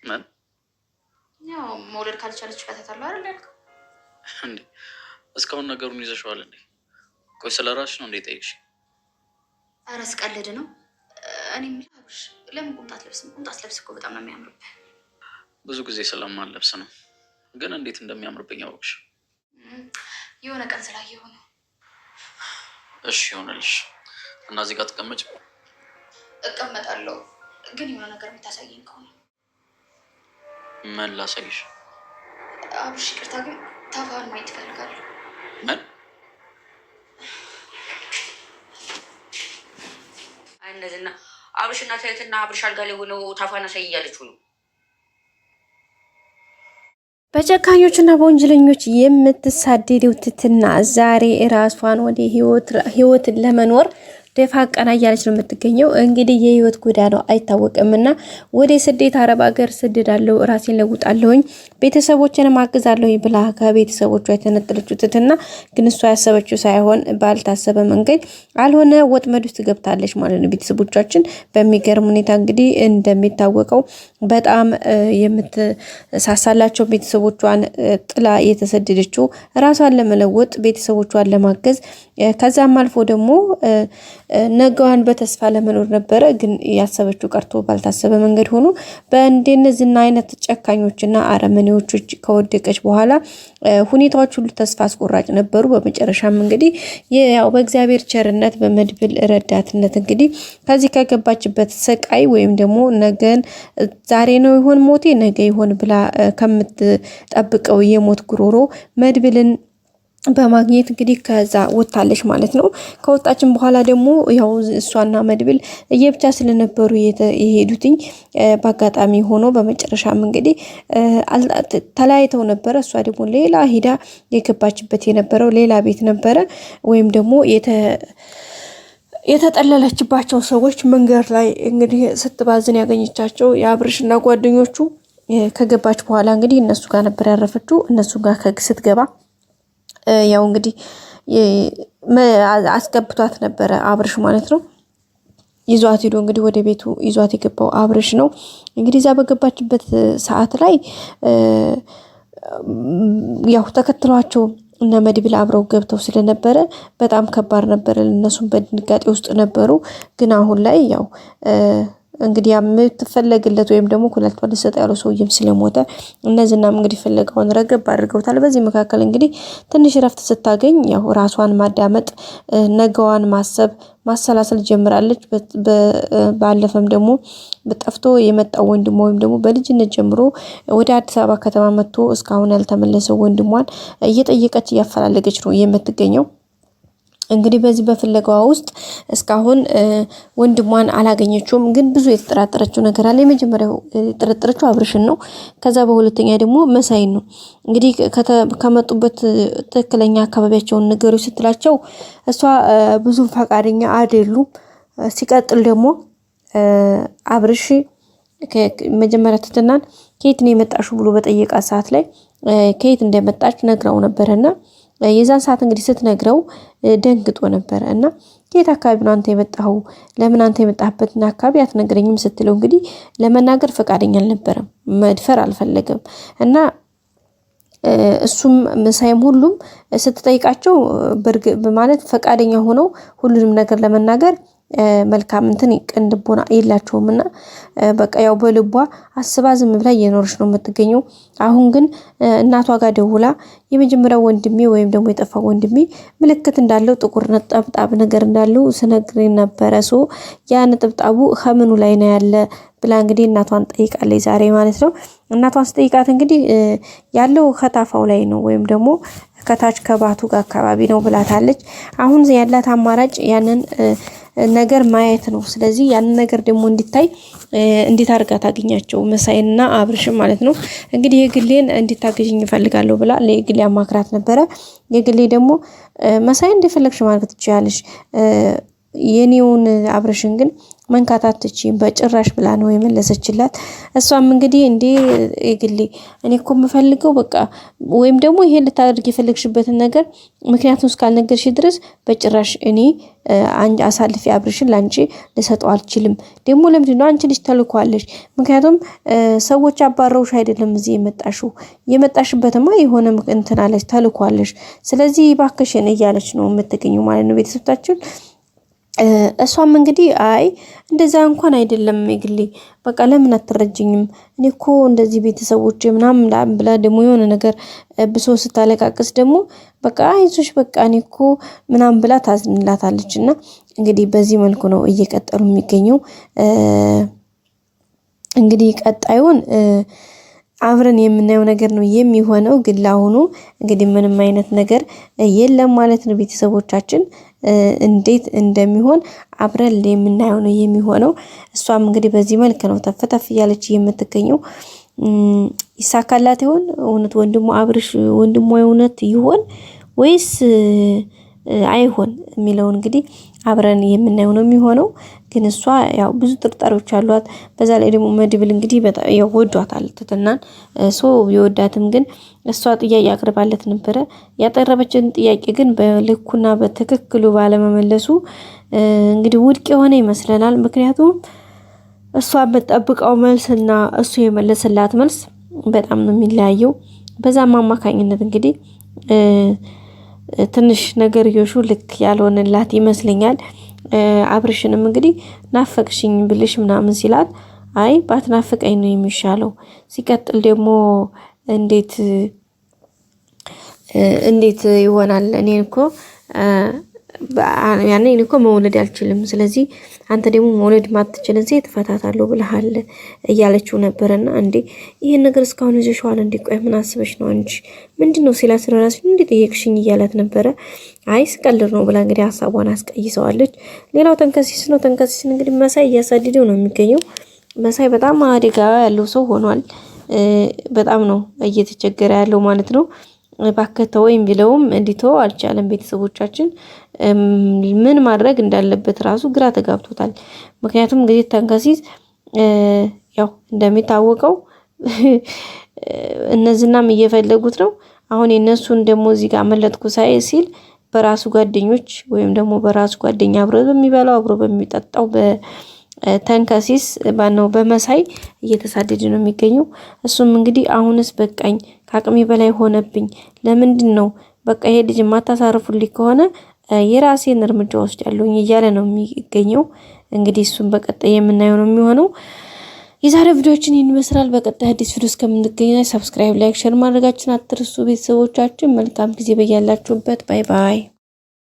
ምን ያው መውለድ ካልቻለች ፈታታለሁ አይደል ያልከው እንዴ? እስካሁን ነገሩን ይዘሽዋል እንዴ? ቆይ ስለራስሽ ነው እንዴ ጠይቅሽ? ኧረ ስቀልድ ነው። እኔ የምልህ አብርሽ ለምን ቁምጣት ለብስም? ቁምጣት ለብስ እኮ በጣም ነው የሚያምርብህ። ብዙ ጊዜ ስለማልለብስ ነው። ግን እንዴት እንደሚያምርብኝ አወቅሽ? የሆነ ቀን ስላየሁ ነው። እሺ ይሆንልሽ እና እዚህ ጋር ተቀመጭ። እቀመጣለሁ፣ ግን የሆነ ነገር የምታሳየኝ ከሆነ። ምን ላሳይሽ? አብርሽ ይቅርታ፣ ግን ታፋን ማየት እፈልጋለሁ። ምን? እነዚህና አብርሽና ትህትና አብርሽ አልጋ ላይ ሆነው ታፋን አሳይ እያለችው ነው። በጨካኞችና በወንጀለኞች የምትሳደደው ትህትና ዛሬ ራሷን ወደ ህይወትን ለመኖር ደፋ ቀና እያለች ነው የምትገኘው። እንግዲህ የህይወት ጎዳናው አይታወቅምና ወደ ስደት አረብ ሀገር ስደዳለሁ፣ ራሴን ለውጣለሁኝ፣ ቤተሰቦችንም አግዛለሁኝ ብላ ከቤተሰቦቿ የተነጠለችው ትህትና ግን እሷ ያሰበችው ሳይሆን ባልታሰበ መንገድ አልሆነ ወጥመድ ውስጥ ገብታለች ማለት ነው። ቤተሰቦቻችን በሚገርም ሁኔታ እንግዲህ እንደሚታወቀው በጣም የምትሳሳላቸው ቤተሰቦቿን ጥላ የተሰደደችው ራሷን ለመለወጥ ቤተሰቦቿን ለማገዝ ከዛም አልፎ ደግሞ ነገዋን በተስፋ ለመኖር ነበረ። ግን ያሰበችው ቀርቶ ባልታሰበ መንገድ ሆኖ በእንደነዚህና አይነት ጨካኞችና አረመኔዎች ከወደቀች በኋላ ሁኔታዎች ሁሉ ተስፋ አስቆራጭ ነበሩ። በመጨረሻም እንግዲህ ያው በእግዚአብሔር ቸርነት በመድብል ረዳትነት እንግዲህ ከዚህ ከገባችበት ስቃይ ወይም ደግሞ ነገን ዛሬ ነው ይሆን ሞቴ ነገ ይሆን ብላ ከምትጠብቀው የሞት ጉሮሮ መድብልን በማግኘት እንግዲህ ከዛ ወጣለች ማለት ነው። ከወጣችን በኋላ ደግሞ ያው እሷና መድብል እየብቻ ስለነበሩ የሄዱትኝ በአጋጣሚ ሆኖ በመጨረሻም እንግዲህ ተለያይተው ነበረ። እሷ ደግሞ ሌላ ሂዳ የገባችበት የነበረው ሌላ ቤት ነበረ። ወይም ደግሞ የተጠለለችባቸው ሰዎች መንገድ ላይ እንግዲህ ስትባዝን ያገኘቻቸው የአብርሽና ጓደኞቹ ከገባች በኋላ እንግዲህ እነሱ ጋር ነበር ያረፈችው። እነሱ ጋር ስትገባ ያው እንግዲህ አስገብቷት ነበረ አብርሽ ማለት ነው። ይዟት ሄዶ እንግዲህ ወደ ቤቱ ይዟት የገባው አብርሽ ነው። እንግዲህ እዛ በገባችበት ሰዓት ላይ ያው ተከትሏቸው እነ መድብል አብረው ገብተው ስለነበረ በጣም ከባድ ነበር። እነሱም በድንጋጤ ውስጥ ነበሩ። ግን አሁን ላይ ያው እንግዲህ የምትፈለግለት ወይም ደግሞ ኩላሊቷን ሊሰጥ ያለው ሰውዬም ስለሞተ እነዚህናም እንግዲህ ፍለጋውን ረገብ አድርገውታል። በዚህ መካከል እንግዲህ ትንሽ ረፍት ስታገኝ ያው ራሷን ማዳመጥ፣ ነገዋን ማሰብ፣ ማሰላሰል ጀምራለች። ባለፈም ደግሞ በጠፍቶ የመጣው ወንድሟ ወይም ደግሞ በልጅነት ጀምሮ ወደ አዲስ አበባ ከተማ መጥቶ እስካሁን ያልተመለሰው ወንድሟን እየጠየቀች እያፈላለገች ነው የምትገኘው። እንግዲህ በዚህ በፍለጋዋ ውስጥ እስካሁን ወንድሟን አላገኘችውም። ግን ብዙ የተጠራጠረችው ነገር አለ። የመጀመሪያው የተጠረጠረችው አብርሽን ነው። ከዛ በሁለተኛ ደግሞ መሳይን ነው። እንግዲህ ከመጡበት ትክክለኛ አካባቢያቸውን ነገሩ ስትላቸው እሷ ብዙ ፈቃደኛ አይደሉም። ሲቀጥል ደግሞ አብርሽ መጀመሪያ ትህትናን ከየት ነው የመጣሽው ብሎ በጠየቃት ሰዓት ላይ ከየት እንደመጣች ነግራው ነበረና የዛን ሰዓት እንግዲህ ስትነግረው ደንግጦ ነበረ እና ከየት አካባቢ ነው አንተ የመጣኸው? ለምን አንተ የመጣህበትን አካባቢ አትነግረኝም ስትለው እንግዲህ ለመናገር ፈቃደኛ አልነበረም፣ መድፈር አልፈለገም እና እሱም መሳይም ሁሉም ስትጠይቃቸው በማለት ፈቃደኛ ሆነው ሁሉንም ነገር ለመናገር መልካም እንትን ቅንድቦና የላቸውምና በቃ ያው በልቧ አስባ ዝም ብላ እየኖረች ነው የምትገኘው። አሁን ግን እናቷ ጋር ደውላ የመጀመሪያው ወንድሜ ወይም ደግሞ የጠፋው ወንድሜ ምልክት እንዳለው ጥቁር ነጠብጣብ ነገር እንዳለው ስነግሬ ነበረ። ያ ነጠብጣቡ ከምኑ ላይ ነው ያለ ብላ እንግዲህ እናቷን ጠይቃለች ዛሬ ማለት ነው። እናቷን ስጠይቃት እንግዲህ ያለው ከታፋው ላይ ነው ወይም ደግሞ ከታች ከባቱ ጋር አካባቢ ነው ብላታለች። አሁን ያላት አማራጭ ያንን ነገር ማየት ነው። ስለዚህ ያንን ነገር ደግሞ እንዲታይ እንዴት አድርጋ ታገኛቸው መሳይና አብርሽም ማለት ነው። እንግዲህ የግሌን እንድታገዥኝ እፈልጋለሁ ብላ ለግሌ አማክራት ነበረ። የግሌ ደግሞ መሳይ እንደፈለግሽ ማለት ትችያለሽ፣ የኔውን አብርሽን ግን መንካት አትችይም በጭራሽ ብላ ነው የመለሰችላት። እሷም እንግዲህ እንዴ ግሌ እኔ እኮ የምፈልገው በቃ ወይም ደግሞ ይሄ ልታደርግ የፈለግሽበትን ነገር ምክንያቱም እስካልነገርሽ ድረስ በጭራሽ እኔ አሳልፌ አብርሽን ላንቺ ልሰጠው አልችልም። ደግሞ ለምንድነው አንቺ ልጅ ተልኳለሽ? ምክንያቱም ሰዎች አባረውሽ አይደለም እዚህ የመጣሽበትማ የሆነ እንትን አለሽ ተልኳለሽ። ስለዚህ ባክሽን እያለች ነው የምትገኘው ማለት ነው ቤተሰቦቻችን። እሷም እንግዲህ አይ እንደዛ እንኳን አይደለም ግሌ በቃ ለምን አትረጅኝም? እኔ እኮ እንደዚህ ቤተሰቦች ምናምን ብላ ደግሞ የሆነ ነገር ብሶ ስታለቃቅስ ደግሞ በቃ አይዞሽ በቃ እኔ እኮ ምናምን ብላ ታዝንላታለች። እና እንግዲህ በዚህ መልኩ ነው እየቀጠሉ የሚገኘው። እንግዲህ ቀጣዩን አብረን የምናየው ነገር ነው የሚሆነው። ግን ለአሁኑ እንግዲህ ምንም አይነት ነገር የለም ማለት ነው ቤተሰቦቻችን። እንዴት እንደሚሆን አብረን የምናየው ነው የሚሆነው። እሷም እንግዲህ በዚህ መልክ ነው ተፈተፍ እያለች የምትገኘው። ይሳካላት ይሆን እውነት ወንድሙ አብርሽ ወንድሙ እውነት ይሆን ወይስ አይሆን የሚለውን እንግዲህ አብረን የምናየው ነው የሚሆነው። ግን እሷ ያው ብዙ ጥርጣሬዎች አሏት። በዛ ላይ ደግሞ መድብል እንግዲህ በጣም ያው ወዷታል ትትናን ቢወዳትም ግን እሷ ጥያቄ አቅርባለት ነበረ። ያቀረበችን ጥያቄ ግን በልኩና በትክክሉ ባለመመለሱ እንግዲህ ውድቅ የሆነ ይመስለናል። ምክንያቱም እሷ የምትጠብቀው መልስና እሱ የመለሰላት መልስ በጣም ነው የሚለያየው። በዛም አማካኝነት እንግዲህ ትንሽ ነገር ይሹ ልክ ያልሆነላት ይመስለኛል። አብርሽንም እንግዲህ ናፈቅሽኝ ብልሽ ምናምን ሲላት አይ ባትናፍቀኝ ነው የሚሻለው። ሲቀጥል ደግሞ እንዴት ይሆናል? እኔ እኮ መውለድ አልችልም። ስለዚህ አንተ ደግሞ መውለድ ማትችልን ሴት እፈታታለሁ ብለሃል እያለችው ነበርና እንዴ ይሄን ነገር እስካሁን ይዘሽዋል እንዴ? ቆይ ምን አስበሽ ነው አንቺ? ምንድነው ሲላት ስለራስሽ እንዴ ጠየቅሽኝ እያላት ነበረ። አይ ስቀልድ ነው ብላ እንግዲህ ሀሳቧን አስቀይሰዋለች። ሌላው ተንከሲስ ነው። ተንከሲስን እንግዲህ መሳይ እያሳደደው ነው የሚገኘው። መሳይ በጣም አደጋ ያለው ሰው ሆኗል። በጣም ነው እየተቸገረ ያለው ማለት ነው። ባከተ ወይም ቢለውም እንዲተው አልቻለም። ቤተሰቦቻችን ምን ማድረግ እንዳለበት ራሱ ግራ ተጋብቶታል። ምክንያቱም እንግዲህ ተንከሲስ ያው እንደሚታወቀው እነዚህናም እየፈለጉት ነው። አሁን የነሱን ደግሞ እዚህ ጋር መለጥኩ ሳይ ሲል በራሱ ጓደኞች ወይም ደግሞ በራሱ ጓደኛ አብሮ በሚበላው አብሮ በሚጠጣው በተንከሲስ ባነው በመሳይ እየተሳደደ ነው የሚገኘው። እሱም እንግዲህ አሁንስ በቃኝ ከአቅሜ በላይ ሆነብኝ። ለምንድነው በቃ ይሄ ልጅ ማታሳርፉልኝ ከሆነ የራሴን እርምጃ ወስዳለሁኝ እያለ ነው የሚገኘው። እንግዲህ እሱም በቀጣይ የምናየው ነው የሚሆነው። የዛሬ ቪዲዮችን ይህን ይመስላል። በቀጣይ አዲስ ቪዲዮ እስከምንገናኝ ሰብስክራይብ፣ ላይክ፣ ሼር ማድረጋችሁን አትርሱ። ቤተሰቦቻችን መልካም ጊዜ በያላችሁበት። ባይ ባይ።